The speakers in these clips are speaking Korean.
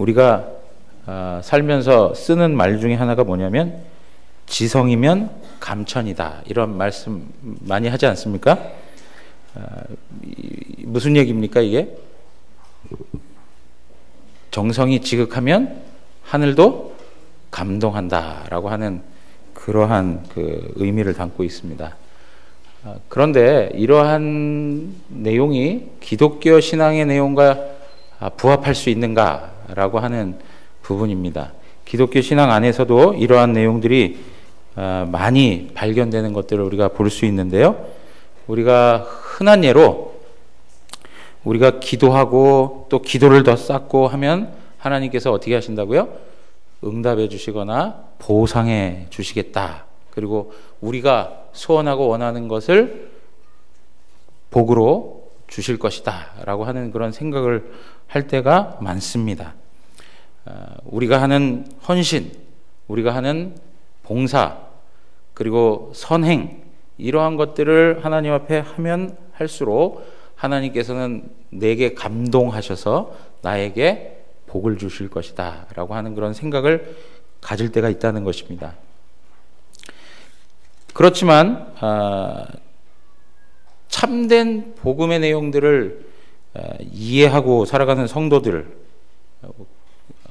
우리가 살면서 쓰는 말 중에 하나가 뭐냐면 지성이면 감천이다, 이런 말씀 많이 하지 않습니까? 무슨 얘기입니까 이게? 정성이 지극하면 하늘도 감동한다라고 하는 그러한 그 의미를 담고 있습니다. 그런데 이러한 내용이 기독교 신앙의 내용과 부합할 수 있는가라고 하는 부분입니다. 기독교 신앙 안에서도 이러한 내용들이 많이 발견되는 것들을 우리가 볼 수 있는데요. 우리가 흔한 예로 우리가 기도하고 또 기도를 더 쌓고 하면 하나님께서 어떻게 하신다고요? 응답해 주시거나 보상해 주시겠다. 그리고 우리가 소원하고 원하는 것을 복으로 주실 것이다 라고 하는 그런 생각을 할 때가 많습니다. 우리가 하는 헌신, 우리가 하는 봉사, 그리고 선행, 이러한 것들을 하나님 앞에 하면 할수록 하나님께서는 내게 감동하셔서 나에게 복을 주실 것이다 라고 하는 그런 생각을 가질 때가 있다는 것입니다. 그렇지만 참된 복음의 내용들을 이해하고 살아가는 성도들,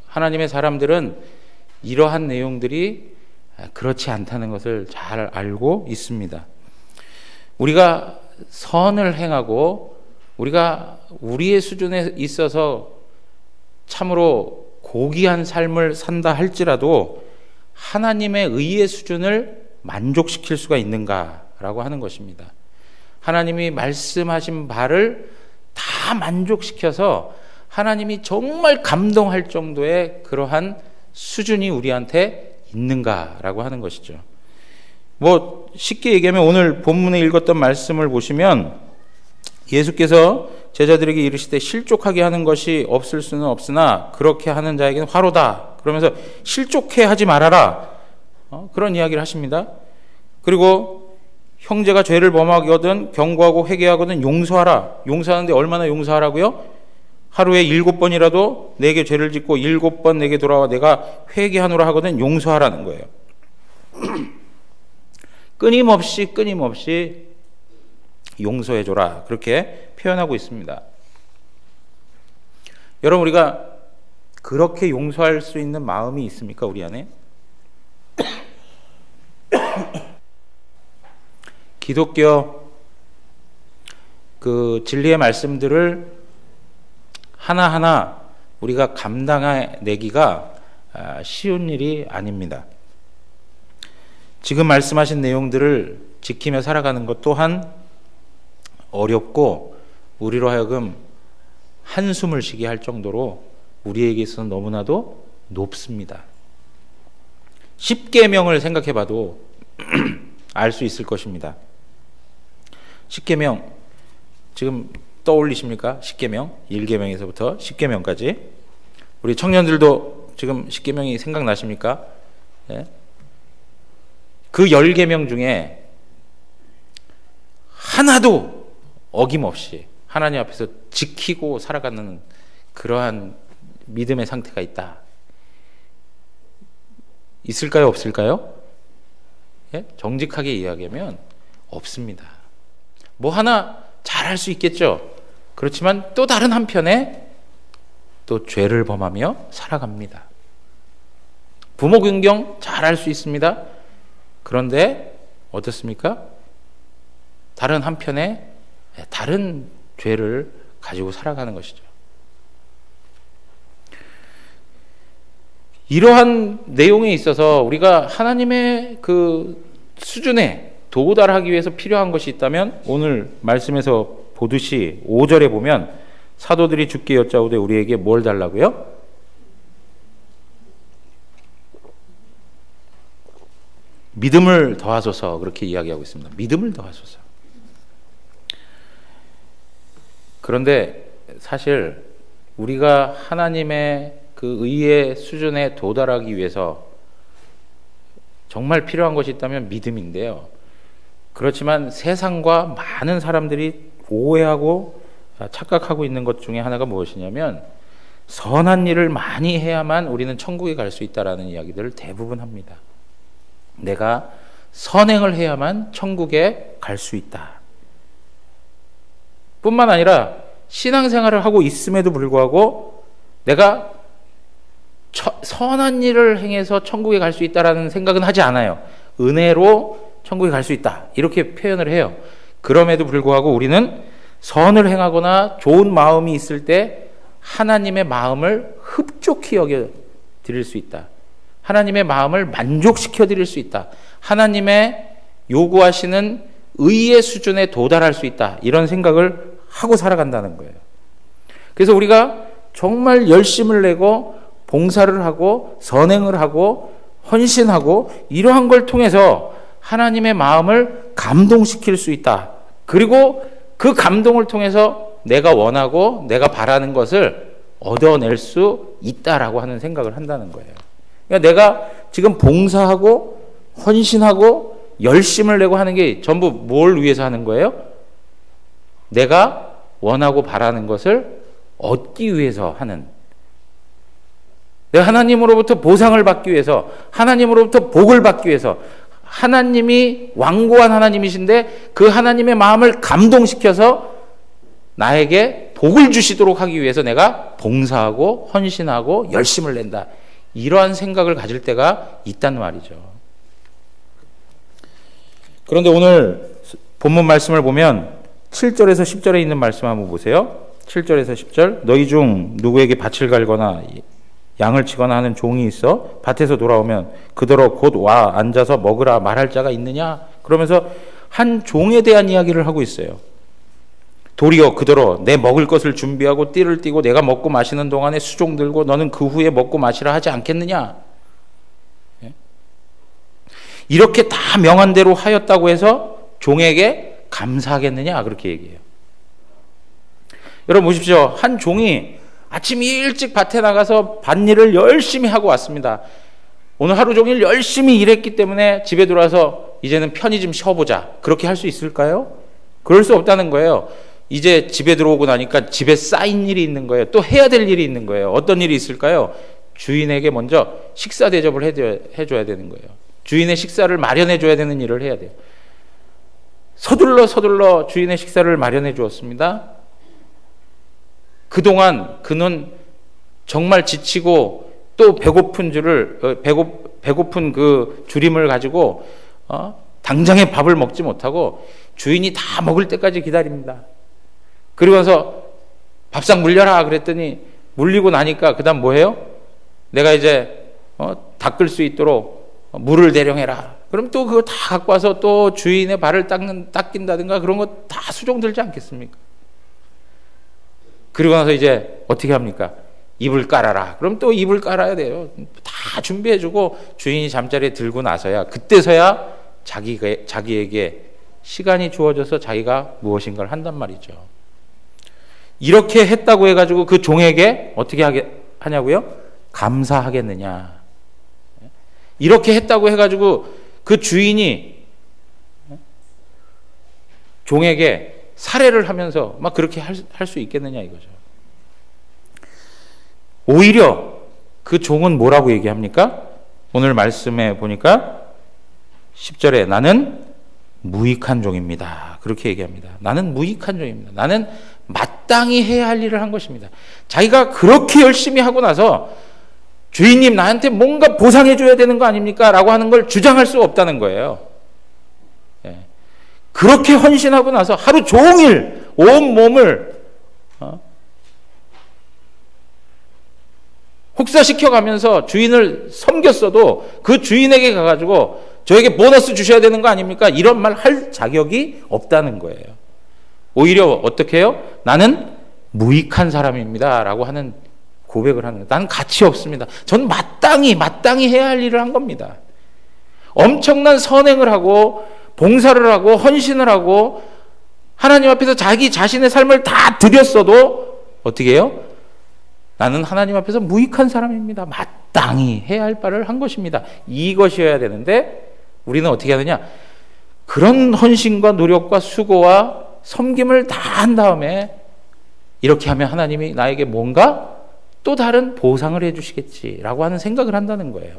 하나님의 사람들은 이러한 내용들이 그렇지 않다는 것을 잘 알고 있습니다. 우리가 선을 행하고 우리가 우리의 수준에 있어서 참으로 고귀한 삶을 산다 할지라도 하나님의 의의 수준을 만족시킬 수가 있는가라고 하는 것입니다. 하나님이 말씀하신 바를 다 만족시켜서 하나님이 정말 감동할 정도의 그러한 수준이 우리한테 있는가라고 하는 것이죠. 뭐 쉽게 얘기하면 오늘 본문에 읽었던 말씀을 보시면 예수께서 제자들에게 이르시되 실족하게 하는 것이 없을 수는 없으나 그렇게 하는 자에게는 화로다. 그러면서 실족해 하지 말아라. 그런 이야기를 하십니다. 그리고 형제가 죄를 범하거든 경고하고 회개하거든 용서하라. 용서하는데 얼마나 용서하라고요? 하루에 7번이라도 내게 죄를 짓고 7번 내게 돌아와 내가 회개하노라 하거든 용서하라는 거예요. 끊임없이 용서해줘라, 그렇게 표현하고 있습니다. 여러분, 우리가 그렇게 용서할 수 있는 마음이 있습니까, 우리 안에? 기독교 그 진리의 말씀들을 하나하나 우리가 감당해내기가 쉬운 일이 아닙니다. 지금 말씀하신 내용들을 지키며 살아가는 것 또한 어렵고 우리로 하여금 한숨을 쉬게 할 정도로 우리에게 있어서 너무나도 높습니다. 10계명을 생각해 봐도 알 수 있을 것입니다. 10계명 지금 떠올리십니까? 10계명, 1계명에서부터 10계명까지. 우리 청년들도 지금 10계명이 생각나십니까? 네. 그 10계명 중에 하나도 어김없이 하나님 앞에서 지키고 살아가는 그러한 믿음의 상태가 있다. 있을까요? 없을까요? 예? 정직하게 이야기하면 없습니다. 뭐 하나 잘할 수 있겠죠. 그렇지만 또 다른 한편에 또 죄를 범하며 살아갑니다. 부모 긍정 잘할 수 있습니다. 그런데 어떻습니까? 다른 한편에 다른 죄를 가지고 살아가는 것이죠. 이러한 내용에 있어서 우리가 하나님의 그 수준에 도달하기 위해서 필요한 것이 있다면 오늘 말씀에서 보듯이 5절에 보면 사도들이 주께 여짜오되 우리에게 뭘 달라고요? 믿음을 더하소서, 그렇게 이야기하고 있습니다. 믿음을 더하소서. 그런데 사실 우리가 하나님의 그 의의 수준에 도달하기 위해서 정말 필요한 것이 있다면 믿음인데요. 그렇지만 세상과 많은 사람들이 오해하고 착각하고 있는 것 중에 하나가 무엇이냐면 선한 일을 많이 해야만 우리는 천국에 갈 수 있다라는 이야기들을 대부분 합니다. 내가 선행을 해야만 천국에 갈 수 있다. 뿐만 아니라 신앙생활을 하고 있음에도 불구하고 내가 선한 일을 행해서 천국에 갈 수 있다라는 생각은 하지 않아요. 은혜로 천국에 갈 수 있다. 이렇게 표현을 해요. 그럼에도 불구하고 우리는 선을 행하거나 좋은 마음이 있을 때 하나님의 마음을 흡족히 여겨 드릴 수 있다. 하나님의 마음을 만족시켜 드릴 수 있다. 하나님의 요구하시는 의의 수준에 도달할 수 있다. 이런 생각을 하고 살아간다는 거예요. 그래서 우리가 정말 열심을 내고 봉사를 하고 선행을 하고 헌신하고 이러한 걸 통해서 하나님의 마음을 감동시킬 수 있다. 그리고 그 감동을 통해서 내가 원하고 내가 바라는 것을 얻어낼 수 있다라고 하는 생각을 한다는 거예요. 그러니까 내가 지금 봉사하고 헌신하고 열심을 내고 하는 게 전부 뭘 위해서 하는 거예요? 내가 원하고 바라는 것을 얻기 위해서 하는, 내가 하나님으로부터 보상을 받기 위해서, 하나님으로부터 복을 받기 위해서, 하나님이 완고한 하나님이신데 그 하나님의 마음을 감동시켜서 나에게 복을 주시도록 하기 위해서 내가 봉사하고 헌신하고 열심을 낸다. 이러한 생각을 가질 때가 있단 말이죠. 그런데 오늘 본문 말씀을 보면 7절에서 10절에 있는 말씀 한번 보세요. 7절에서 10절. 너희 중 누구에게 밭을 갈거나 양을 치거나 하는 종이 있어 밭에서 돌아오면 그더러 곧 와 앉아서 먹으라 말할 자가 있느냐? 그러면서 한 종에 대한 이야기를 하고 있어요. 도리어 그더러 내 먹을 것을 준비하고 띠를 띠고 내가 먹고 마시는 동안에 수종 들고 너는 그 후에 먹고 마시라 하지 않겠느냐? 이렇게 다 명한 대로 하였다고 해서 종에게 감사하겠느냐? 그렇게 얘기해요. 여러분 보십시오. 한 종이 아침 일찍 밭에 나가서 밭일을 열심히 하고 왔습니다. 오늘 하루 종일 열심히 일했기 때문에 집에 들어와서 이제는 편히 좀 쉬어보자. 그렇게 할 수 있을까요? 그럴 수 없다는 거예요. 이제 집에 들어오고 나니까 집에 쌓인 일이 있는 거예요. 또 해야 될 일이 있는 거예요. 어떤 일이 있을까요? 주인에게 먼저 식사 대접을 해줘야 되는 거예요. 주인의 식사를 마련해줘야 되는 일을 해야 돼요. 서둘러 주인의 식사를 마련해 주었습니다. 그동안 그는 정말 지치고 또 배고픈 그 주림을 가지고 당장에 밥을 먹지 못하고 주인이 다 먹을 때까지 기다립니다. 그리고 나서 밥상 물려라 그랬더니 물리고 나니까 그 다음 뭐해요? 내가 이제 닦을 수 있도록 물을 대령해라. 그럼 또 그거 다 갖고 와서 또 주인의 발을 닦인다든가 그런 거 다 수종들지 않겠습니까? 그리고 나서 이제 어떻게 합니까? 이불 깔아라. 그럼 또 이불 깔아야 돼요. 다 준비해주고 주인이 잠자리에 들고 나서야 그때서야 자기에게 시간이 주어져서 자기가 무엇인가를 한단 말이죠. 이렇게 했다고 해가지고 그 종에게 어떻게 하냐고요? 감사하겠느냐. 이렇게 했다고 해가지고 그 주인이 종에게 살해를 하면서 막 그렇게 할 수 있겠느냐 이거죠. 오히려 그 종은 뭐라고 얘기합니까? 오늘 말씀에 보니까 10절에 나는 무익한 종입니다. 그렇게 얘기합니다. 나는 무익한 종입니다. 나는 마땅히 해야 할 일을 한 것입니다. 자기가 그렇게 열심히 하고 나서 주인님 나한테 뭔가 보상해 줘야 되는 거 아닙니까? 라고 하는 걸 주장할 수 없다는 거예요. 그렇게 헌신하고 나서 하루 종일 온 몸을 혹사시켜가면서 주인을 섬겼어도 그 주인에게 가가지고 저에게 보너스 주셔야 되는 거 아닙니까? 이런 말 할 자격이 없다는 거예요. 오히려 어떻게 해요? 나는 무익한 사람입니다 라고 하는 고백을 하는 거예요. 나는 가치 없습니다. 전 마땅히 해야 할 일을 한 겁니다. 엄청난 선행을 하고 봉사를 하고 헌신을 하고 하나님 앞에서 자기 자신의 삶을 다 드렸어도 어떻게 해요? 나는 하나님 앞에서 무익한 사람입니다. 마땅히 해야 할 바를 한 것입니다. 이것이어야 되는데 우리는 어떻게 하느냐? 그런 헌신과 노력과 수고와 섬김을 다 한 다음에 이렇게 하면 하나님이 나에게 뭔가 또 다른 보상을 해주시겠지라고 하는 생각을 한다는 거예요.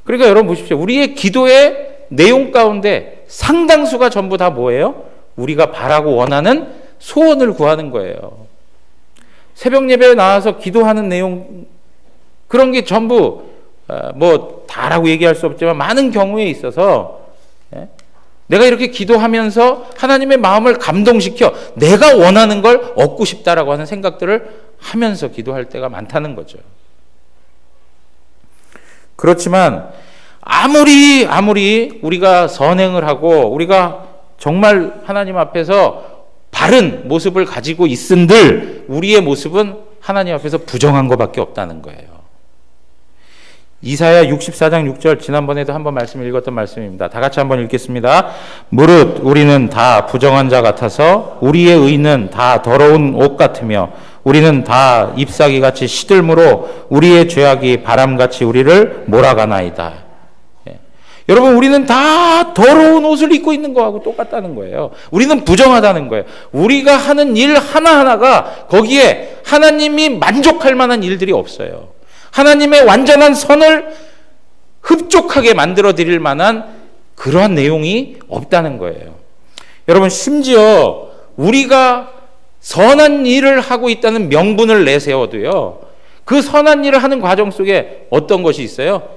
그러니까 여러분 보십시오. 우리의 기도의 내용 가운데 상당수가 전부 다 뭐예요? 우리가 바라고 원하는 소원을 구하는 거예요. 새벽 예배에 나와서 기도하는 내용, 그런 게 전부 뭐 다라고 얘기할 수 없지만 많은 경우에 있어서 내가 이렇게 기도하면서 하나님의 마음을 감동시켜 내가 원하는 걸 얻고 싶다라고 하는 생각들을 하면서 기도할 때가 많다는 거죠. 그렇지만 아무리 우리가 선행을 하고 우리가 정말 하나님 앞에서 바른 모습을 가지고 있은들 우리의 모습은 하나님 앞에서 부정한 것밖에 없다는 거예요. 이사야 64장 6절, 지난번에도 한번 말씀 읽었던 말씀입니다. 다 같이 한번 읽겠습니다. 무릇 우리는 다 부정한 자 같아서 우리의 의는 다 더러운 옷 같으며 우리는 다 잎사귀같이 시들므로 우리의 죄악이 바람같이 우리를 몰아가나이다. 여러분, 우리는 다 더러운 옷을 입고 있는 거하고 똑같다는 거예요. 우리는 부정하다는 거예요. 우리가 하는 일 하나하나가 거기에 하나님이 만족할 만한 일들이 없어요. 하나님의 완전한 선을 흡족하게 만들어 드릴 만한 그러한 내용이 없다는 거예요. 여러분, 심지어 우리가 선한 일을 하고 있다는 명분을 내세워도요, 그 선한 일을 하는 과정 속에 어떤 것이 있어요?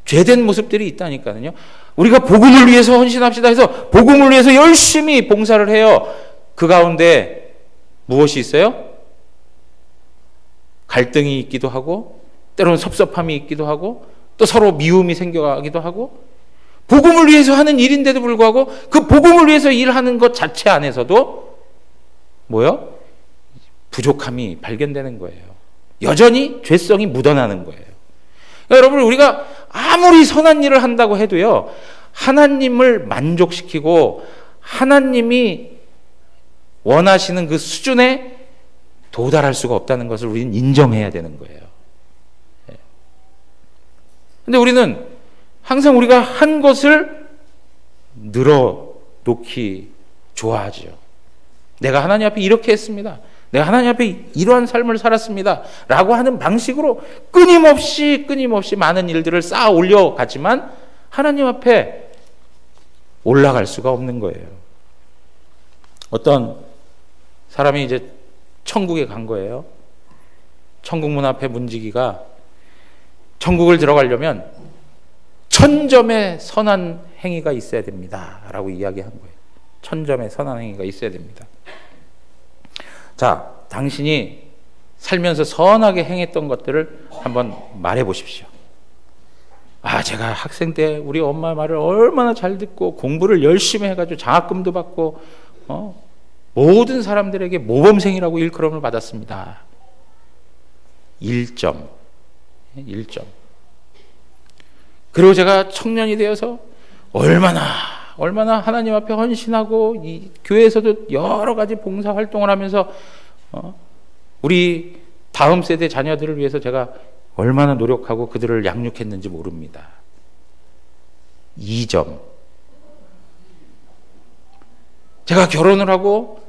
죄된 모습들이 있다니까요. 우리가 복음을 위해서 헌신합시다 해서 복음을 위해서 열심히 봉사를 해요. 그 가운데 무엇이 있어요? 갈등이 있기도 하고 때로는 섭섭함이 있기도 하고 또 서로 미움이 생겨가기도 하고 복음을 위해서 하는 일인데도 불구하고 그 복음을 위해서 일하는 것 자체 안에서도 뭐요? 부족함이 발견되는 거예요. 여전히 죄성이 묻어나는 거예요. 그러니까 여러분, 우리가 아무리 선한 일을 한다고 해도요, 하나님을 만족시키고 하나님이 원하시는 그 수준에 도달할 수가 없다는 것을 우리는 인정해야 되는 거예요. 근데 우리는 항상 우리가 한 것을 늘어놓기 좋아하죠. 내가 하나님 앞에 이렇게 했습니다. 내가 하나님 앞에 이러한 삶을 살았습니다. 라고 하는 방식으로 끊임없이 많은 일들을 쌓아 올려가지만 하나님 앞에 올라갈 수가 없는 거예요. 어떤 사람이 이제 천국에 간 거예요. 천국 문 앞에 문지기가 천국을 들어가려면 1000점의 선한 행위가 있어야 됩니다. 라고 이야기한 거예요. 1000점의 선한 행위가 있어야 됩니다. 자, 당신이 살면서 선하게 행했던 것들을 한번 말해 보십시오. 아, 제가 학생 때 우리 엄마 말을 얼마나 잘 듣고 공부를 열심히 해가지고 장학금도 받고 모든 사람들에게 모범생이라고 일컬음을 받았습니다. 1점. 그리고 제가 청년이 되어서 얼마나 하나님 앞에 헌신하고 이 교회에서도 여러 가지 봉사 활동을 하면서 우리 다음 세대 자녀들을 위해서 제가 얼마나 노력하고 그들을 양육했는지 모릅니다. 2점. 제가 결혼을 하고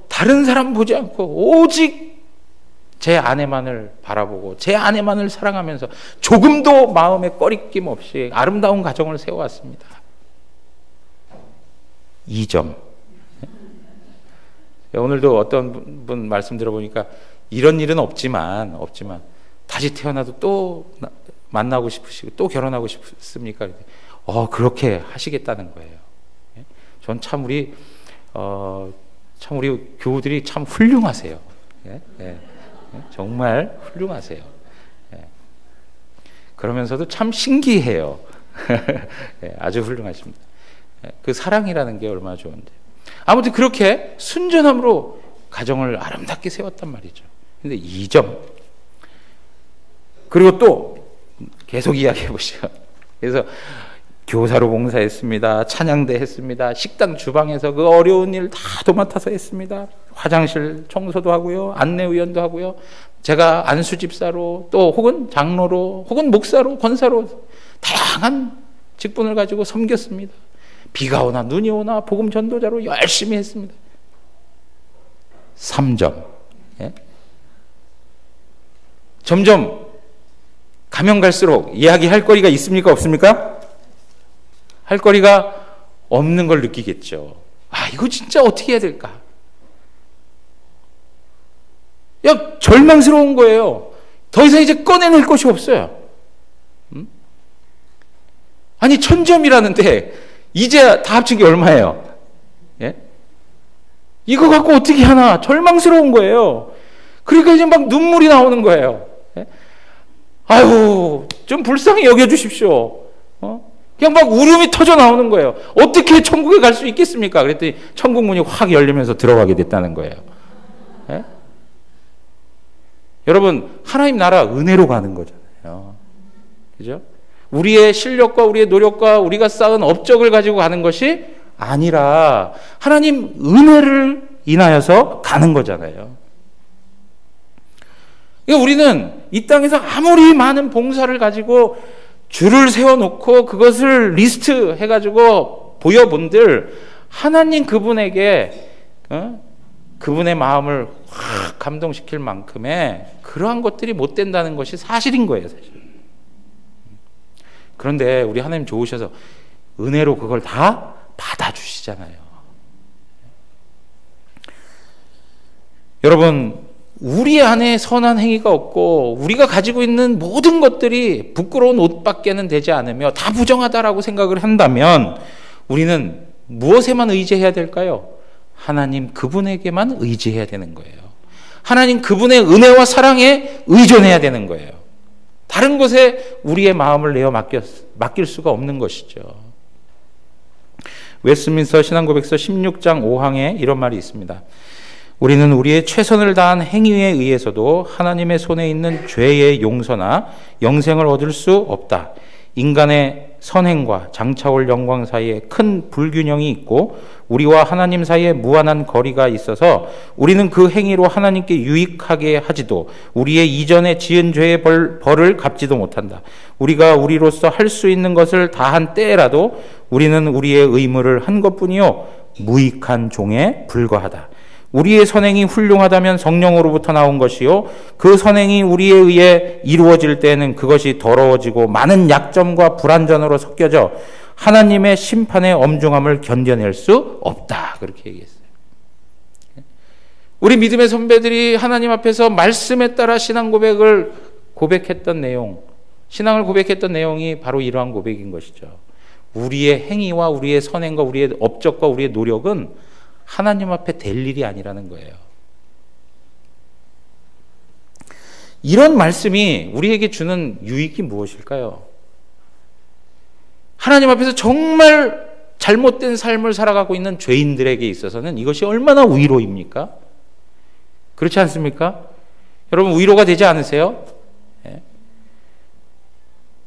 다른 사람 보지 않고 오직 제 아내만을 바라보고 제 아내만을 사랑하면서 조금도 마음에 꺼리낌 없이 아름다운 가정을 세워왔습니다. 2점. 오늘도 어떤 분 말씀 들어보니까 이런 일은 없지만 다시 태어나도 또 만나고 싶으시고 또 결혼하고 싶습니까? 그렇게 하시겠다는 거예요. 전 참 우리 교우들이 참 훌륭하세요. 정말 훌륭하세요. 그러면서도 참 신기해요. 아주 훌륭하십니다. 그 사랑이라는 게 얼마나 좋은데. 아무튼 그렇게 순전함으로 가정을 아름답게 세웠단 말이죠. 근데 2점. 그리고 또 계속 이야기해 보시죠. 그래서 교사로 봉사했습니다. 찬양대 했습니다. 식당 주방에서 그 어려운 일 다 도맡아서 했습니다. 화장실 청소도 하고요. 안내위원도 하고요. 제가 안수집사로 또 혹은 장로로 혹은 목사로 권사로 다양한 직분을 가지고 섬겼습니다. 비가 오나 눈이 오나 복음 전도자로 열심히 했습니다. 3점. 예? 점점 가면 갈수록 이야기할 거리가 있습니까? 없습니까? 할 거리가 없는 걸 느끼겠죠. 이거 진짜 어떻게 해야 될까? 절망스러운 거예요. 더 이상 이제 꺼내낼 것이 없어요. 아니, 1000점이라는데 이제 다 합친 게 얼마예요? 예? 이거 갖고 어떻게 하나? 절망스러운 거예요. 그러니까 이제 막 눈물이 나오는 거예요. 예? 아유, 좀 불쌍히 여겨주십시오. 그냥 막 울음이 터져 나오는 거예요. 어떻게 천국에 갈 수 있겠습니까? 그랬더니 천국 문이 확 열리면서 들어가게 됐다는 거예요. 예? 여러분, 하나님 나라 은혜로 가는 거잖아요. 그죠? 우리의 실력과 우리의 노력과 우리가 쌓은 업적을 가지고 가는 것이 아니라 하나님 은혜를 인하여서 가는 거잖아요. 그러니까 우리는 이 땅에서 아무리 많은 봉사를 가지고 줄을 세워놓고 그것을 리스트 해가지고 보여본들 하나님 그분에게 그분의 마음을 확 감동시킬 만큼의 그러한 것들이 못 된다는 것이 사실인 거예요, 사실. 그런데 우리 하나님 좋으셔서 은혜로 그걸 다 받아주시잖아요. 여러분, 우리 안에 선한 행위가 없고 우리가 가지고 있는 모든 것들이 부끄러운 옷밖에는 되지 않으며 다 부정하다라고 생각을 한다면 우리는 무엇에만 의지해야 될까요? 하나님 그분에게만 의지해야 되는 거예요. 하나님 그분의 은혜와 사랑에 의존해야 되는 거예요. 다른 곳에 우리의 마음을 내어 맡길 수가 없는 것이죠. 웨스트민스터 신앙고백서 16장 5항에 이런 말이 있습니다. 우리는 우리의 최선을 다한 행위에 의해서도 하나님의 손에 있는 죄의 용서나 영생을 얻을 수 없다. 인간의 선행과 장차올 영광 사이에 큰 불균형이 있고 우리와 하나님 사이에 무한한 거리가 있어서 우리는 그 행위로 하나님께 유익하게 하지도 우리의 이전에 지은 죄의 벌을 갚지도 못한다. 우리가 우리로서 할 수 있는 것을 다한 때라도 우리는 우리의 의무를 한 것뿐이요 무익한 종에 불과하다. 우리의 선행이 훌륭하다면 성령으로부터 나온 것이요 그 선행이 우리에 의해 이루어질 때에는 그것이 더러워지고 많은 약점과 불완전으로 섞여져 하나님의 심판의 엄중함을 견뎌낼 수 없다. 그렇게 얘기했어요. 우리 믿음의 선배들이 하나님 앞에서 말씀에 따라 신앙 고백을 고백했던 내용, 신앙을 고백했던 내용이 바로 이러한 고백인 것이죠. 우리의 행위와 우리의 선행과 우리의 업적과 우리의 노력은 하나님 앞에 될 일이 아니라는 거예요. 이런 말씀이 우리에게 주는 유익이 무엇일까요? 하나님 앞에서 정말 잘못된 삶을 살아가고 있는 죄인들에게 있어서는 이것이 얼마나 위로입니까? 그렇지 않습니까? 여러분 위로가 되지 않으세요?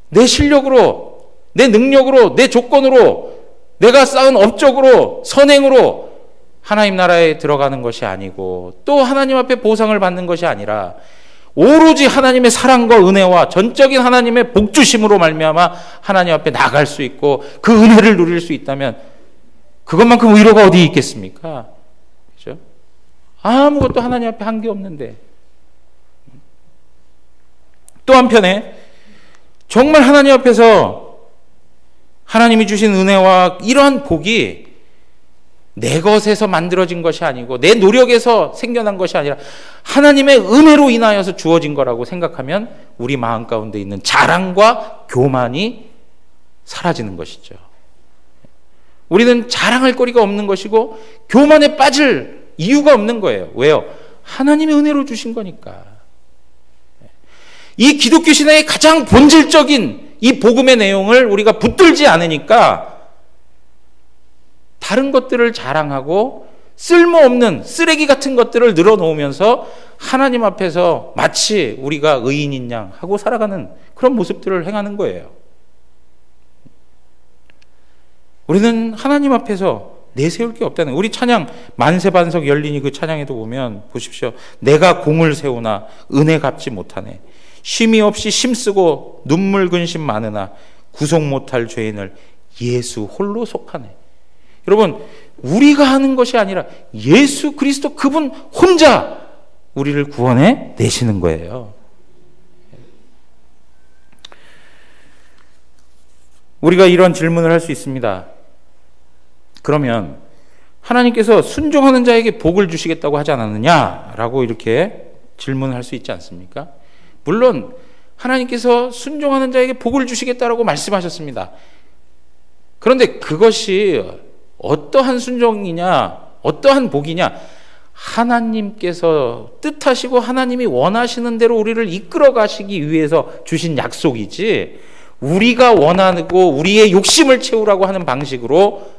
내 실력으로, 내 능력으로, 내 조건으로, 내가 쌓은 업적으로, 선행으로 하나님 나라에 들어가는 것이 아니고 또 하나님 앞에 보상을 받는 것이 아니라 오로지 하나님의 사랑과 은혜와 전적인 하나님의 복주심으로 말미암아 하나님 앞에 나갈 수 있고 그 은혜를 누릴 수 있다면 그것만큼 위로가 어디 있겠습니까? 그렇죠? 아무것도 하나님 앞에 한 게 없는데 또 한편에 정말 하나님 앞에서 하나님이 주신 은혜와 이러한 복이 내 것에서 만들어진 것이 아니고 내 노력에서 생겨난 것이 아니라 하나님의 은혜로 인하여서 주어진 거라고 생각하면 우리 마음 가운데 있는 자랑과 교만이 사라지는 것이죠. 우리는 자랑할 거리가 없는 것이고 교만에 빠질 이유가 없는 거예요. 왜요? 하나님의 은혜로 주신 거니까. 이 기독교 신앙의 가장 본질적인 이 복음의 내용을 우리가 붙들지 않으니까 다른 것들을 자랑하고 쓸모없는 쓰레기 같은 것들을 늘어놓으면서 하나님 앞에서 마치 우리가 의인인 양 하고 살아가는 그런 모습들을 행하는 거예요. 우리는 하나님 앞에서 내세울 게 없다는, 우리 찬양 만세반석 열리니 그 찬양에도 보면 보십시오. 내가 공을 세우나 은혜 갚지 못하네. 쉼이 없이 힘쓰고 눈물 근심 많으나 구속 못할 죄인을 예수 홀로 속하네. 여러분, 우리가 하는 것이 아니라 예수 그리스도 그분 혼자 우리를 구원해 내시는 거예요. 우리가 이런 질문을 할 수 있습니다. 그러면 하나님께서 순종하는 자에게 복을 주시겠다고 하지 않았느냐라고 이렇게 질문을 할 수 있지 않습니까? 물론 하나님께서 순종하는 자에게 복을 주시겠다라고 말씀하셨습니다. 그런데 그것이 어떠한 순종이냐, 어떠한 복이냐, 하나님께서 뜻하시고 하나님이 원하시는 대로 우리를 이끌어 가시기 위해서 주신 약속이지, 우리가 원하고 우리의 욕심을 채우라고 하는 방식으로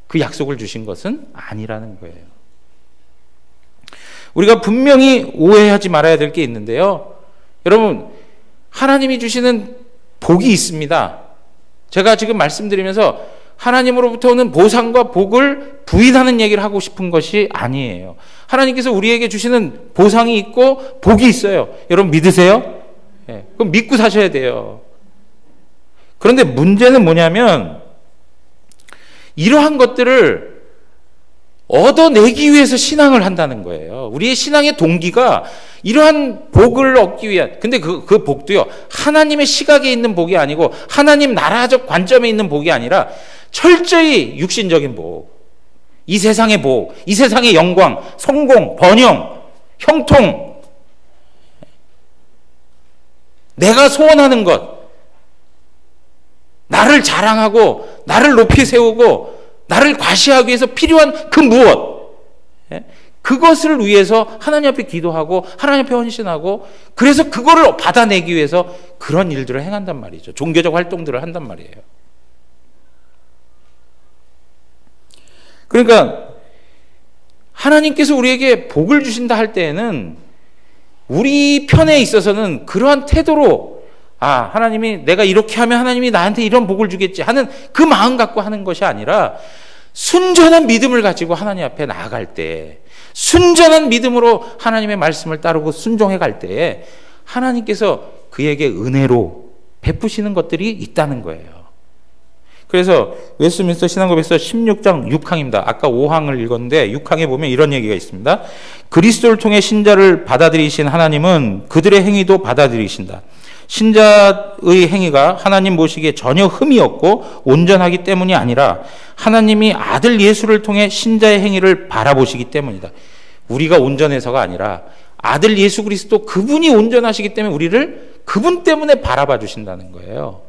그 약속을 주신 것은 아니라는 거예요. 우리가 분명히 오해하지 말아야 될 게 있는데요. 여러분, 하나님이 주시는 복이 있습니다. 제가 지금 말씀드리면서 하나님으로부터 오는 보상과 복을 부인하는 얘기를 하고 싶은 것이 아니에요. 하나님께서 우리에게 주시는 보상이 있고 복이 있어요. 여러분 믿으세요? 네, 그럼 믿고 사셔야 돼요. 그런데 문제는 뭐냐면 이러한 것들을 얻어내기 위해서 신앙을 한다는 거예요. 우리의 신앙의 동기가 이러한 복을 얻기 위한, 근데 그 복도요, 하나님의 시각에 있는 복이 아니고 하나님 나라적 관점에 있는 복이 아니라 철저히 육신적인 복, 이 세상의 복, 이 세상의 영광, 성공, 번영, 형통, 내가 소원하는 것, 나를 자랑하고 나를 높이 세우고 나를 과시하기 위해서 필요한 그 무엇, 그것을 위해서 하나님 앞에 기도하고 하나님 앞에 헌신하고, 그래서 그거를 받아내기 위해서 그런 일들을 행한단 말이죠. 종교적 활동들을 한단 말이에요. 그러니까 하나님께서 우리에게 복을 주신다 할 때에는 우리 편에 있어서는 그러한 태도로, 아, 하나님이 내가 이렇게 하면 하나님이 나한테 이런 복을 주겠지 하는 그 마음 갖고 하는 것이 아니라, 순전한 믿음을 가지고 하나님 앞에 나아갈 때, 순전한 믿음으로 하나님의 말씀을 따르고 순종해 갈 때에 하나님께서 그에게 은혜로 베푸시는 것들이 있다는 거예요. 그래서 웨스트민스터 신앙고백서 16장 6항입니다. 아까 5항을 읽었는데 6항에 보면 이런 얘기가 있습니다. 그리스도를 통해 신자를 받아들이신 하나님은 그들의 행위도 받아들이신다. 신자의 행위가 하나님 보시기에 전혀 흠이 없고 온전하기 때문이 아니라 하나님이 아들 예수를 통해 신자의 행위를 바라보시기 때문이다. 우리가 온전해서가 아니라 아들 예수 그리스도 그분이 온전하시기 때문에 우리를 그분 때문에 바라봐 주신다는 거예요.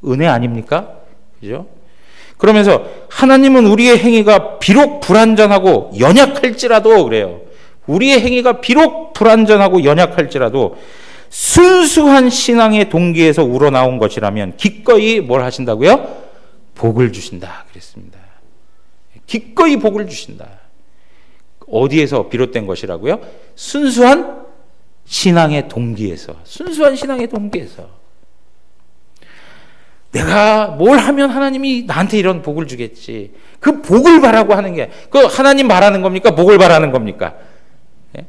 은혜 아닙니까? 그죠? 그러면서 하나님은 우리의 행위가 비록 불완전하고 연약할지라도, 그래요. 우리의 행위가 비록 불완전하고 연약할지라도 순수한 신앙의 동기에서 우러나온 것이라면 기꺼이 뭘 하신다고요? 복을 주신다 그랬습니다. 기꺼이 복을 주신다. 어디에서 비롯된 것이라고요? 순수한 신앙의 동기에서. 순수한 신앙의 동기에서. 내가 뭘 하면 하나님이 나한테 이런 복을 주겠지. 그 복을 바라고 하는 게, 그 하나님 바라는 겁니까? 복을 바라는 겁니까? 예?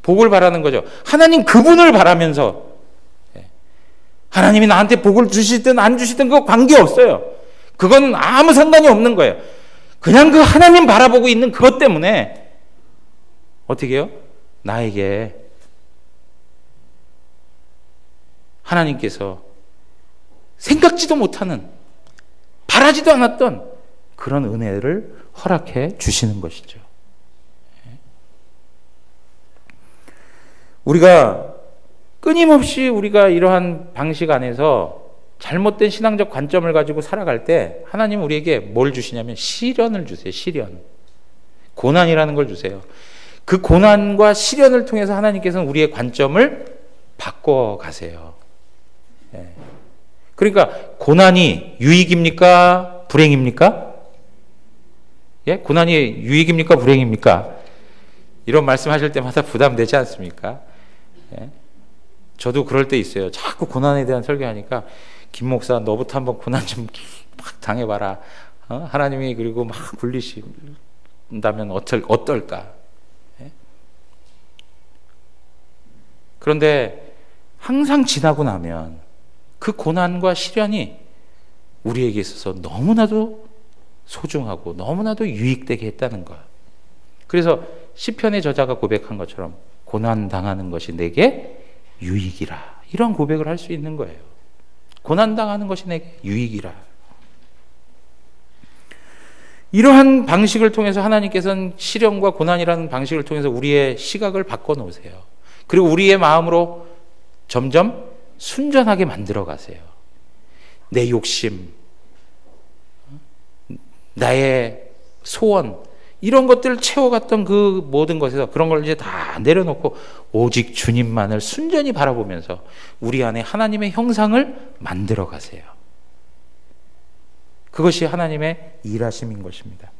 복을 바라는 거죠. 하나님 그분을 바라면서, 예. 하나님이 나한테 복을 주시든 안 주시든 그거 관계없어요. 그건 아무 상관이 없는 거예요. 그냥 그 하나님 바라보고 있는 그것 때문에 어떻게 해요? 나에게 하나님께서 생각지도 못하는, 바라지도 않았던 그런 은혜를 허락해 주시는 것이죠. 우리가 끊임없이 우리가 이러한 방식 안에서 잘못된 신앙적 관점을 가지고 살아갈 때 하나님은 우리에게 뭘 주시냐면 시련을 주세요. 시련. 고난이라는 걸 주세요. 그 고난과 시련을 통해서 하나님께서는 우리의 관점을 바꿔가세요. 예. 그러니까 고난이 유익입니까? 불행입니까? 예? 고난이 유익입니까? 불행입니까? 이런 말씀하실 때마다 부담되지 않습니까? 예? 저도 그럴 때 있어요. 자꾸 고난에 대한 설교하니까 김 목사 너부터 한번 고난 좀 막 당해봐라. 하나님이 그리고 막 굴리신다면 어떨까? 예? 그런데 항상 지나고 나면 그 고난과 시련이 우리에게 있어서 너무나도 소중하고 너무나도 유익되게 했다는 것. 그래서 시편의 저자가 고백한 것처럼 고난당하는 것이 내게 유익이라, 이런 고백을 할 수 있는 거예요. 고난당하는 것이 내게 유익이라. 이러한 방식을 통해서 하나님께서는 시련과 고난이라는 방식을 통해서 우리의 시각을 바꿔놓으세요. 그리고 우리의 마음으로 점점 순전하게 만들어 가세요. 내 욕심, 나의 소원, 이런 것들을 채워갔던 그 모든 것에서 그런 걸 이제 다 내려놓고 오직 주님만을 순전히 바라보면서 우리 안에 하나님의 형상을 만들어 가세요. 그것이 하나님의 일하심인 것입니다.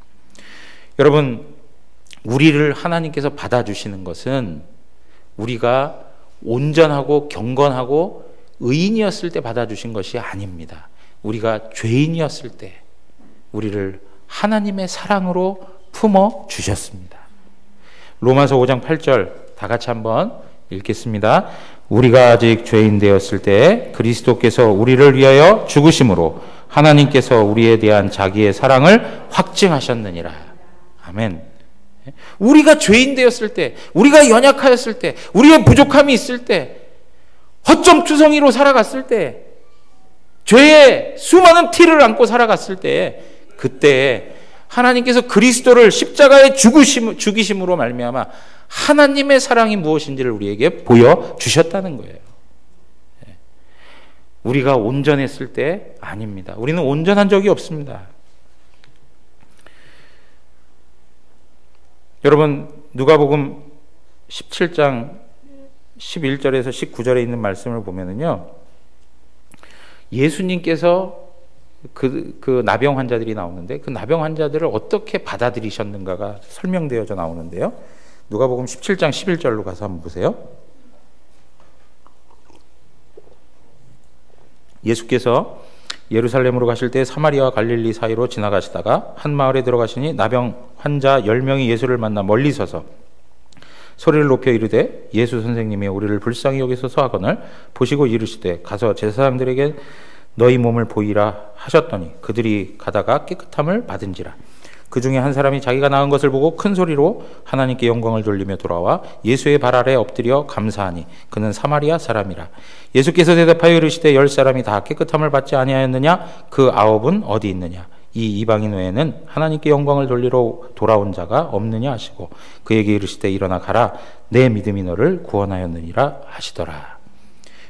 여러분, 우리를 하나님께서 받아주시는 것은 우리가 온전하고 경건하고 의인이었을 때 받아주신 것이 아닙니다. 우리가 죄인이었을 때 우리를 하나님의 사랑으로 품어 주셨습니다. 로마서 5장 8절 다 같이 한번 읽겠습니다. 우리가 아직 죄인 되었을 때 그리스도께서 우리를 위하여 죽으심으로 하나님께서 우리에 대한 자기의 사랑을 확증하셨느니라. 아멘. 우리가 죄인 되었을 때, 우리가 연약하였을 때, 우리의 부족함이 있을 때, 허점투성이로 살아갔을 때, 죄의 수많은 티를 안고 살아갔을 때, 그때 하나님께서 그리스도를 십자가에 죽이심으로 말미암아 하나님의 사랑이 무엇인지를 우리에게 보여주셨다는 거예요. 우리가 온전했을 때 아닙니다. 우리는 온전한 적이 없습니다. 여러분, 누가복음 17장 11절에서 19절에 있는 말씀을 보면은요, 예수님께서 그 나병 환자들이 나오는데 그 나병 환자들을 어떻게 받아들이셨는가가 설명되어져 나오는데요. 누가복음 17장 11절로 가서 한번 보세요. 예수께서 예루살렘으로 가실 때 사마리아와 갈릴리 사이로 지나가시다가 한 마을에 들어가시니 나병 환자 10명이 예수를 만나 멀리 서서 소리를 높여 이르되 예수 선생님이 우리를 불쌍히 여기소서 하거늘 보시고 이르시되 가서 제사장들에게 너희 몸을 보이라 하셨더니 그들이 가다가 깨끗함을 받은지라. 그 중에 한 사람이 자기가 나은 것을 보고 큰 소리로 하나님께 영광을 돌리며 돌아와 예수의 발 아래 엎드려 감사하니 그는 사마리아 사람이라. 예수께서 대답하여 이르시되 10사람이 다 깨끗함을 받지 아니하였느냐? 그 9은 어디 있느냐? 이 이방인 외에는 하나님께 영광을 돌리러 돌아온 자가 없느냐 하시고 그에게 이르시되 일어나 가라, 내 믿음이 너를 구원하였느니라 하시더라.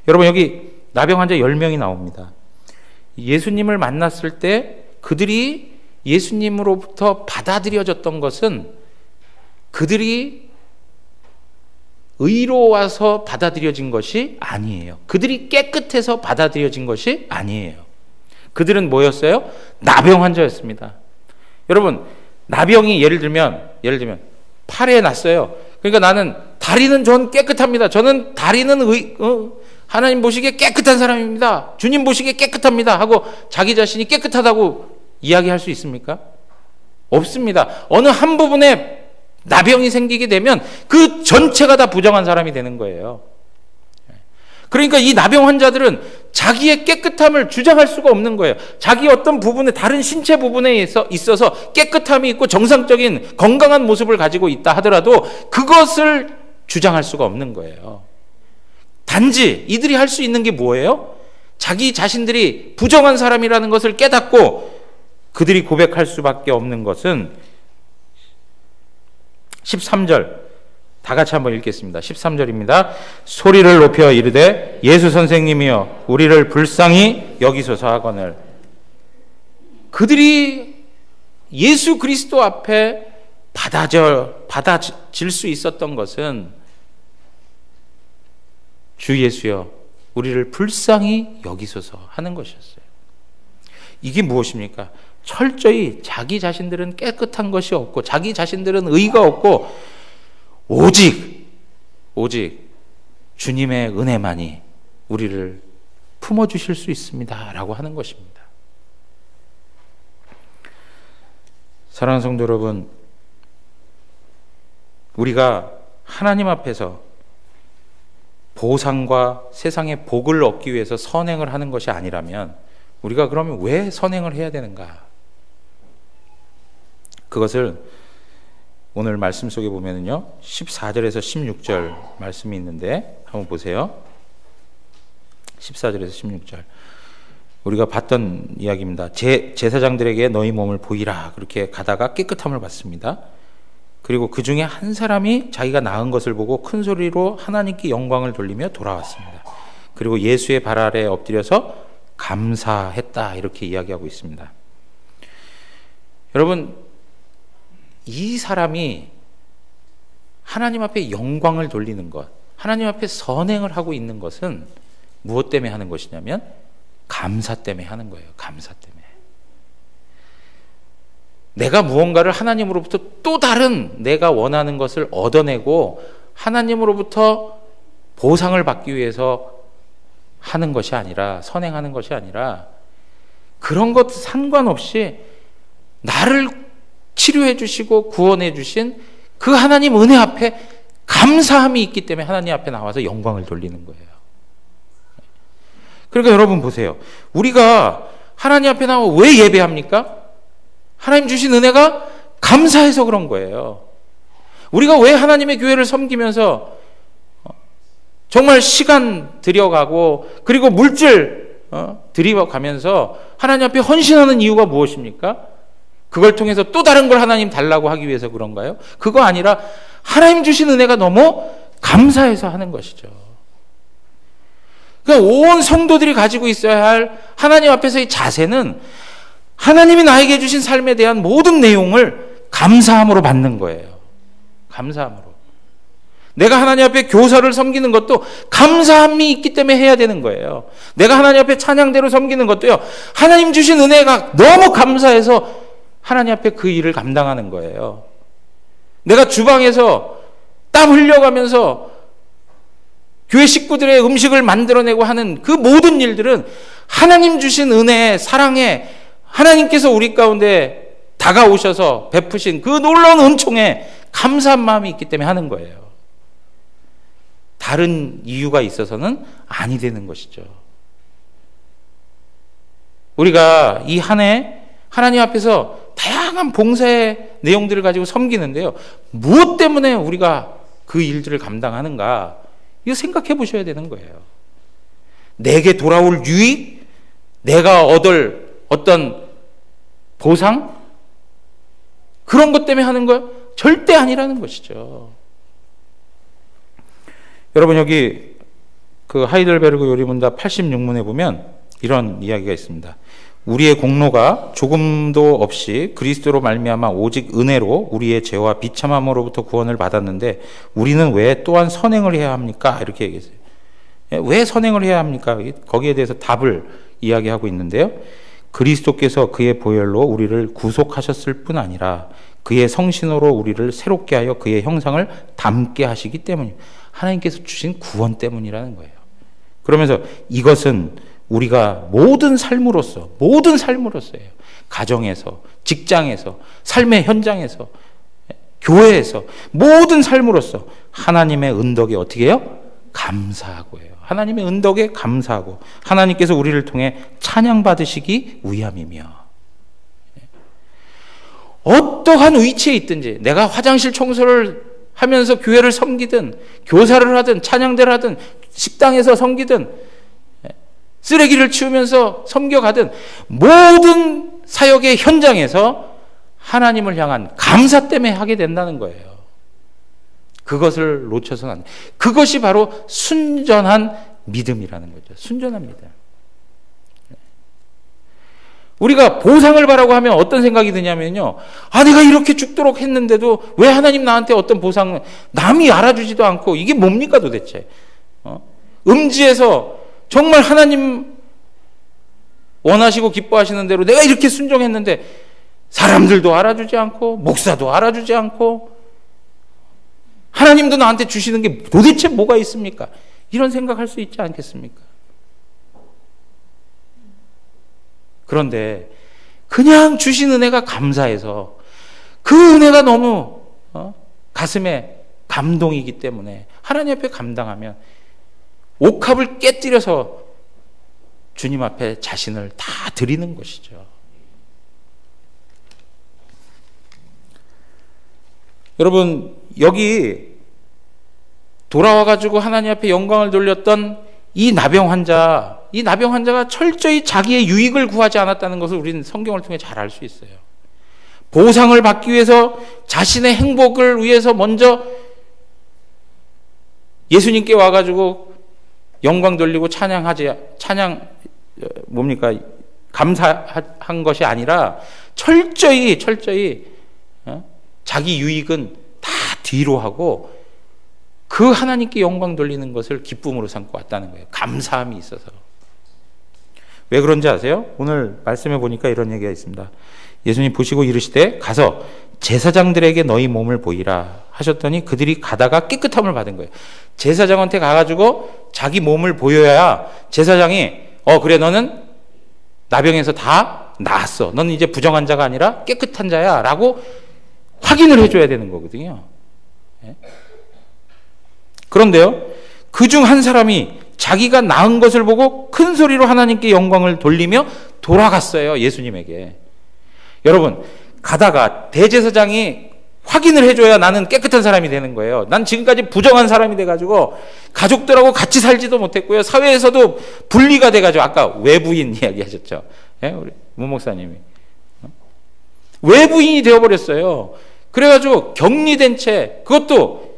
여러분, 여기 나병 환자 10명이 나옵니다. 예수님을 만났을 때 그들이 예수님으로부터 받아들여졌던 것은 그들이 의로워서 받아들여진 것이 아니에요. 그들이 깨끗해서 받아들여진 것이 아니에요. 그들은 뭐였어요? 나병 환자였습니다. 여러분, 나병이 예를 들면 팔에 났어요. 그러니까 나는 다리는 전 깨끗합니다. 저는 다리는 하나님 보시기에 깨끗한 사람입니다. 주님 보시기에 깨끗합니다. 하고 자기 자신이 깨끗하다고 이야기할 수 있습니까? 없습니다. 어느 한 부분에 나병이 생기게 되면 그 전체가 다 부정한 사람이 되는 거예요. 그러니까 이 나병 환자들은 자기의 깨끗함을 주장할 수가 없는 거예요. 자기 어떤 부분에, 다른 신체 부분에 있어서 깨끗함이 있고 정상적인 건강한 모습을 가지고 있다 하더라도 그것을 주장할 수가 없는 거예요. 단지 이들이 할 수 있는 게 뭐예요? 자기 자신들이 부정한 사람이라는 것을 깨닫고 그들이 고백할 수밖에 없는 것은 13절 다 같이 한번 읽겠습니다. 13절입니다. 소리를 높여 이르되 예수 선생님이여 우리를 불쌍히 여기소서 하거늘. 그들이 예수 그리스도 앞에 받아질 수 있었던 것은 주 예수여 우리를 불쌍히 여기소서 하는 것이었어요. 이게 무엇입니까? 철저히 자기 자신들은 깨끗한 것이 없고 자기 자신들은 의가 없고 오직 주님의 은혜만이 우리를 품어주실 수 있습니다 라고 하는 것입니다. 사랑하는 성도 여러분, 우리가 하나님 앞에서 보상과 세상의 복을 얻기 위해서 선행을 하는 것이 아니라면 우리가 그러면 왜 선행을 해야 되는가? 그것을 오늘 말씀 속에 보면은요, 14절에서 16절 말씀이 있는데 한번 보세요. 14절에서 16절. 우리가 봤던 이야기입니다. 제사장들에게 너희 몸을 보이라. 그렇게 가다가 깨끗함을 받습니다. 그리고 그 중에 한 사람이 자기가 나은 것을 보고 큰 소리로 하나님께 영광을 돌리며 돌아왔습니다. 그리고 예수의 발 아래에 엎드려서 감사했다. 이렇게 이야기하고 있습니다. 여러분, 이 사람이 하나님 앞에 영광을 돌리는 것, 하나님 앞에 선행을 하고 있는 것은 무엇 때문에 하는 것이냐면 감사 때문에 하는 거예요. 감사 때문에. 내가 무언가를 하나님으로부터 또 다른 내가 원하는 것을 얻어내고 하나님으로부터 보상을 받기 위해서 하는 것이 아니라, 선행하는 것이 아니라, 그런 것 상관없이 나를 치료해 주시고 구원해 주신 그 하나님 은혜 앞에 감사함이 있기 때문에 하나님 앞에 나와서 영광을 돌리는 거예요. 그러니까 여러분 보세요. 우리가 하나님 앞에 나와 왜 예배합니까? 하나님 주신 은혜가 감사해서 그런 거예요. 우리가 왜 하나님의 교회를 섬기면서 정말 시간 들여가고 그리고 물질 들여가면서 하나님 앞에 헌신하는 이유가 무엇입니까? 그걸 통해서 또 다른 걸 하나님 달라고 하기 위해서 그런가요? 그거 아니라 하나님 주신 은혜가 너무 감사해서 하는 것이죠. 그러니까 온 성도들이 가지고 있어야 할 하나님 앞에서의 자세는 하나님이 나에게 주신 삶에 대한 모든 내용을 감사함으로 받는 거예요. 감사함으로. 내가 하나님 앞에 교사를 섬기는 것도 감사함이 있기 때문에 해야 되는 거예요. 내가 하나님 앞에 찬양대로 섬기는 것도요, 하나님 주신 은혜가 너무 감사해서 하나님 앞에 그 일을 감당하는 거예요. 내가 주방에서 땀 흘려가면서 교회 식구들의 음식을 만들어내고 하는 그 모든 일들은 하나님 주신 은혜, 사랑에 하나님께서 우리 가운데 다가오셔서 베푸신 그 놀라운 은총에 감사한 마음이 있기 때문에 하는 거예요. 다른 이유가 있어서는 아니 되는 것이죠. 우리가 이 한 해 하나님 앞에서 다양한 봉사의 내용들을 가지고 섬기는데요, 무엇 때문에 우리가 그 일들을 감당하는가, 이거 생각해 보셔야 되는 거예요. 내게 돌아올 유익, 내가 얻을 어떤 보상, 그런 것 때문에 하는 거 절대 아니라는 것이죠. 여러분, 여기 그 하이델베르그 요리문답 86문에 보면 이런 이야기가 있습니다. 우리의 공로가 조금도 없이 그리스도로 말미암아 오직 은혜로 우리의 죄와 비참함으로부터 구원을 받았는데 우리는 왜 또한 선행을 해야 합니까? 이렇게 얘기했어요. 왜 선행을 해야 합니까? 거기에 대해서 답을 이야기하고 있는데요. 그리스도께서 그의 보혈로 우리를 구속하셨을 뿐 아니라 그의 성신으로 우리를 새롭게 하여 그의 형상을 닮게 하시기 때문입니다. 하나님께서 주신 구원 때문이라는 거예요. 그러면서 이것은 우리가 모든 삶으로서예요. 가정에서, 직장에서, 삶의 현장에서, 교회에서, 모든 삶으로서 하나님의 은덕에 어떻게 해요? 감사하고 해요. 하나님의 은덕에 감사하고 하나님께서 우리를 통해 찬양받으시기 위함이며, 어떠한 위치에 있든지, 내가 화장실 청소를 하면서 교회를 섬기든, 교사를 하든, 찬양대를 하든, 식당에서 섬기든, 쓰레기를 치우면서 섬겨가든, 모든 사역의 현장에서 하나님을 향한 감사 때문에 하게 된다는 거예요. 그것을 놓쳐서는 안 돼. 그것이 바로 순전한 믿음이라는 거죠. 순전한 믿음. 우리가 보상을 바라고 하면 어떤 생각이 드냐면요, 내가 이렇게 죽도록 했는데도 왜 하나님 나한테 어떤 보상을, 남이 알아주지도 않고, 이게 뭡니까 도대체? 음지에서 정말 하나님 원하시고 기뻐하시는 대로 내가 이렇게 순종했는데 사람들도 알아주지 않고, 목사도 알아주지 않고, 하나님도 나한테 주시는 게 도대체 뭐가 있습니까? 이런 생각할 수 있지 않겠습니까? 그런데 그냥 주신 은혜가 감사해서 그 은혜가 너무 가슴에 감동이기 때문에 하나님 앞에 감당하면 옥합을 깨뜨려서 주님 앞에 자신을 다 드리는 것이죠. 여러분, 여기 돌아와가지고 하나님 앞에 영광을 돌렸던 이 나병 환자가 철저히 자기의 유익을 구하지 않았다는 것을 우리는 성경을 통해 잘 알 수 있어요. 보상을 받기 위해서, 자신의 행복을 위해서 먼저 예수님께 와가지고 영광 돌리고 감사한 것이 아니라 철저히 자기 유익은 다 뒤로 하고 그 하나님께 영광 돌리는 것을 기쁨으로 삼고 왔다는 거예요. 감사함이 있어서. 왜 그런지 아세요? 오늘 말씀해 보니까 이런 얘기가 있습니다. 예수님 보시고 이르시되 가서 제사장들에게 너희 몸을 보이라 하셨더니 그들이 가다가 깨끗함을 받은 거예요. 제사장한테 가가지고 자기 몸을 보여야 제사장이 그래 너는 나병에서 다 나았어. 너는 이제 부정한 자가 아니라 깨끗한 자야 라고 확인을 해줘야 되는 거거든요. 그런데요, 그중 한 사람이 자기가 나은 것을 보고 큰 소리로 하나님께 영광을 돌리며 돌아갔어요. 예수님에게. 여러분, 가다가 대제사장이 확인을 해줘야 나는 깨끗한 사람이 되는 거예요. 난 지금까지 부정한 사람이 돼가지고 가족들하고 같이 살지도 못했고요. 사회에서도 분리가 돼가지고, 아까 외부인 이야기 하셨죠. 우리 문 목사님이. 외부인이 되어버렸어요. 그래가지고 격리된 채, 그것도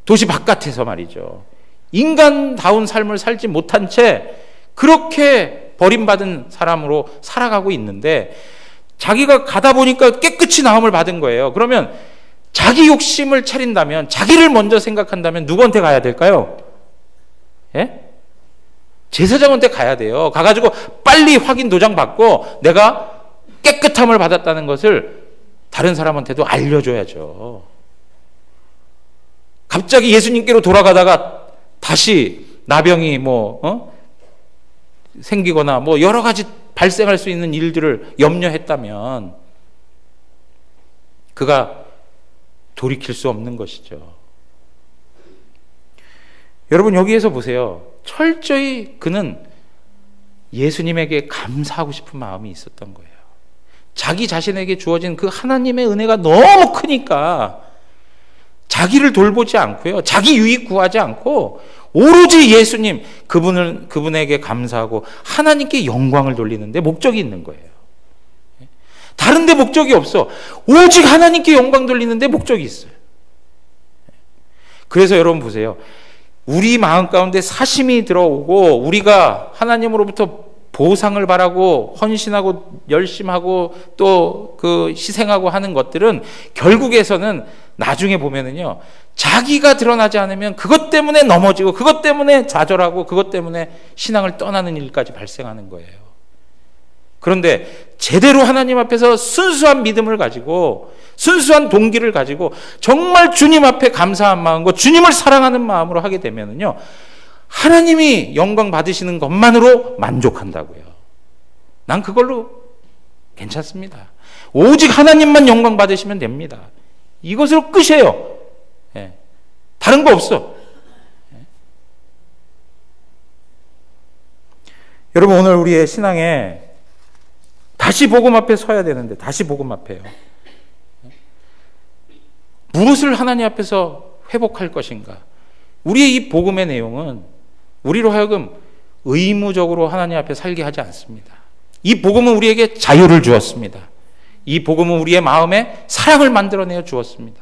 도시 바깥에서 말이죠. 인간다운 삶을 살지 못한 채 그렇게 버림받은 사람으로 살아가고 있는데, 자기가 가다 보니까 깨끗이 나음을 받은 거예요. 그러면 자기 욕심을 차린다면, 자기를 먼저 생각한다면 누구한테 가야 될까요? 제사장한테 가야 돼요. 가가지고 빨리 확인 도장 받고 내가 깨끗함을 받았다는 것을 다른 사람한테도 알려줘야죠. 갑자기 예수님께로 돌아가다가 다시 나병이 생기거나 여러 가지 발생할 수 있는 일들을 염려했다면 그가 돌이킬 수 없는 것이죠. 여러분, 여기에서 보세요. 철저히 그는 예수님에게 감사하고 싶은 마음이 있었던 거예요. 자기 자신에게 주어진 그 하나님의 은혜가 너무 크니까 자기를 돌보지 않고요, 자기 유익 구하지 않고 오로지 예수님, 그분에게 감사하고 하나님께 영광을 돌리는데 목적이 있는 거예요. 다른 데 목적이 없어. 오직 하나님께 영광 돌리는데 목적이 있어요. 그래서 여러분 보세요. 우리 마음 가운데 사심이 들어오고 우리가 하나님으로부터 보상을 바라고 헌신하고 열심하고 또 그 희생하고 하는 것들은 결국에서는 나중에 보면은요, 자기가 드러나지 않으면 그것 때문에 넘어지고 그것 때문에 좌절하고 그것 때문에 신앙을 떠나는 일까지 발생하는 거예요. 그런데 제대로 하나님 앞에서 순수한 믿음을 가지고 순수한 동기를 가지고 정말 주님 앞에 감사한 마음과 주님을 사랑하는 마음으로 하게 되면은요, 하나님이 영광 받으시는 것만으로 만족한다고요. 난 그걸로 괜찮습니다. 오직 하나님만 영광 받으시면 됩니다. 이것으로 끝이에요. 다른 거 없어. 여러분, 오늘 우리의 신앙에 다시 복음 앞에 서야 되는데, 다시 복음 앞에요. 무엇을 하나님 앞에서 회복할 것인가? 우리의 이 복음의 내용은 우리로 하여금 의무적으로 하나님 앞에 살게 하지 않습니다. 이 복음은 우리에게 자유를 주었습니다. 이 복음은 우리의 마음에 사랑을 만들어내어 주었습니다.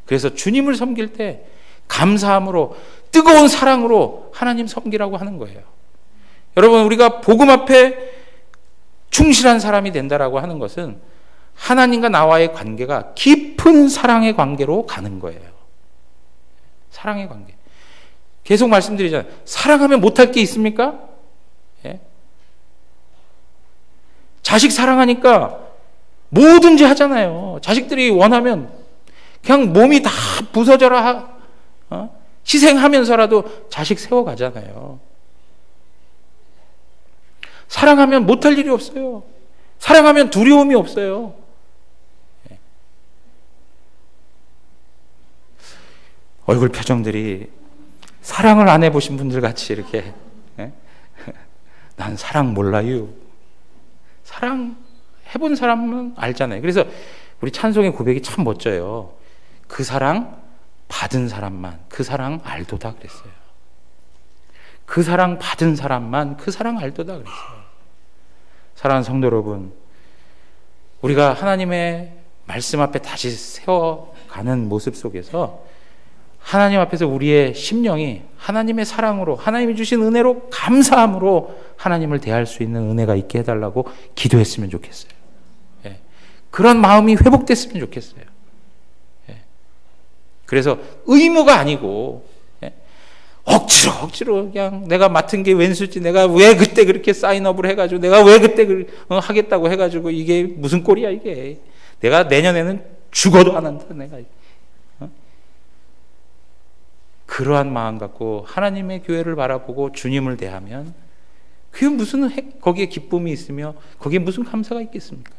그래서 주님을 섬길 때 감사함으로, 뜨거운 사랑으로 하나님 섬기라고 하는 거예요. 여러분, 우리가 복음 앞에 충실한 사람이 된다라고 하는 것은 하나님과 나와의 관계가 깊은 사랑의 관계로 가는 거예요. 사랑의 관계. 계속 말씀드리잖아요. 사랑하면 못할 게 있습니까? 자식 사랑하니까 뭐든지 하잖아요. 자식들이 원하면 그냥 몸이 다 부서져라 희생하면서라도 자식 세워가잖아요. 사랑하면 못할 일이 없어요. 사랑하면 두려움이 없어요. 얼굴 표정들이 사랑을 안 해보신 분들 같이 이렇게 난 사랑 몰라요. 사랑 해본 사람은 알잖아요. 그래서 우리 찬송의 고백이 참 멋져요. 그 사랑 받은 사람만 그 사랑 알도다 그랬어요. 그 사랑 받은 사람만 그 사랑 알도다 그랬어요. 사랑하는 성도 여러분, 우리가 하나님의 말씀 앞에 다시 세워가는 모습 속에서 하나님 앞에서 우리의 심령이 하나님의 사랑으로, 하나님이 주신 은혜로, 감사함으로 하나님을 대할 수 있는 은혜가 있게 해달라고 기도했으면 좋겠어요. 예. 그런 마음이 회복됐으면 좋겠어요. 예. 그래서 의무가 아니고, 예. 억지로 그냥 내가 맡은 게 왼수지, 내가 왜 그때 그렇게 사인업을 해가지고, 내가 왜 그때 하겠다고 해가지고, 이게 무슨 꼴이야 이게. 내가 내년에는 죽어도 안 한다 내가. 그러한 마음 갖고 하나님의 교회를 바라보고 주님을 대하면 그게 무슨 거기에 기쁨이 있으며 거기에 무슨 감사가 있겠습니까?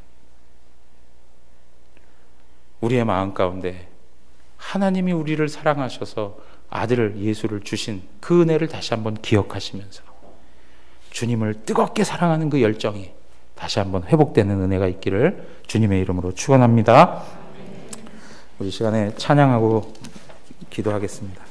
우리의 마음 가운데 하나님이 우리를 사랑하셔서 아들을 예수를 주신 그 은혜를 다시 한번 기억하시면서 주님을 뜨겁게 사랑하는 그 열정이 다시 한번 회복되는 은혜가 있기를 주님의 이름으로 축원합니다. 우리 시간에 찬양하고 기도하겠습니다.